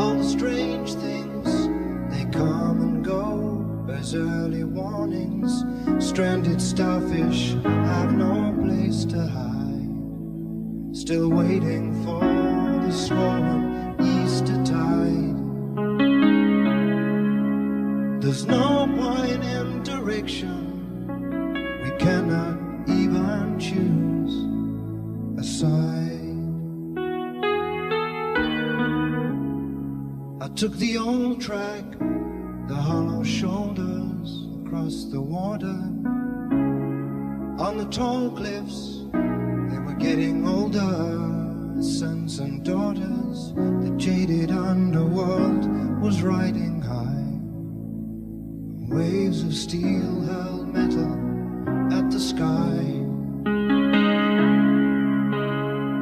All the strange things, they come and go as early warnings. Stranded starfish have no place to hide, still waiting for the swollen Easter tide. There's no point in direction, we cannot even choose a side. I took the old track, the hollow shoulders across the water. On the tall cliffs, they were getting older, sons and daughters. The jaded underworld was riding high. Waves of steel hurled metal at the sky.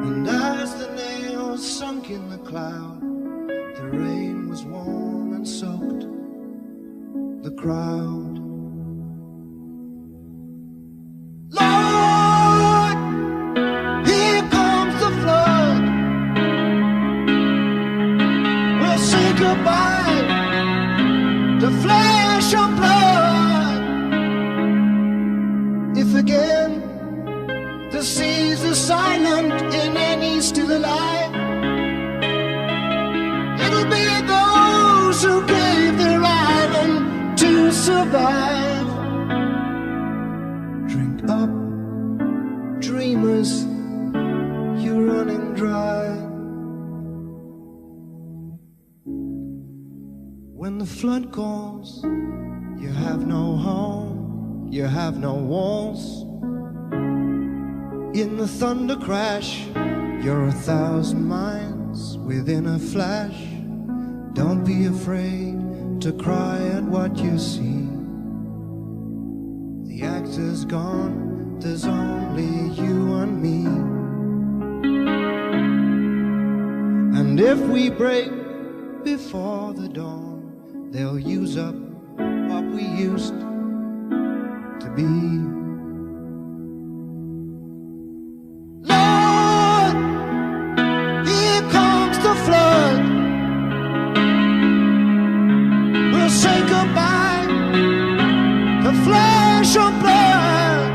And as the nails sunk in the cloud, the rain was warm and soaked the crowd. Lord, here comes the flood. We'll say goodbye to flesh and blood. If again the seas are silent and any's still alive, it'll be those who gave their island to survive. Drink up, dreamers, you're running dry. When the flood calls, you have no home, you have no walls. In the thunder crash, you're 1,000 miles within a flash. Don't be afraid to cry at what you see. The actor's gone, there's only you and me. And if we break before the dawn, they'll use up what we used to be. Lord, here comes the flood. We'll say goodbye to flesh and blood.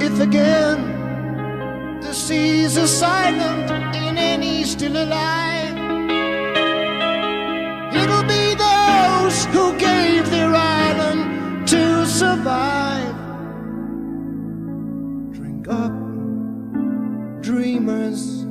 If again the seas are silent and any's still alive, it'll be those who gave their island to survive. Drink up, dreamers,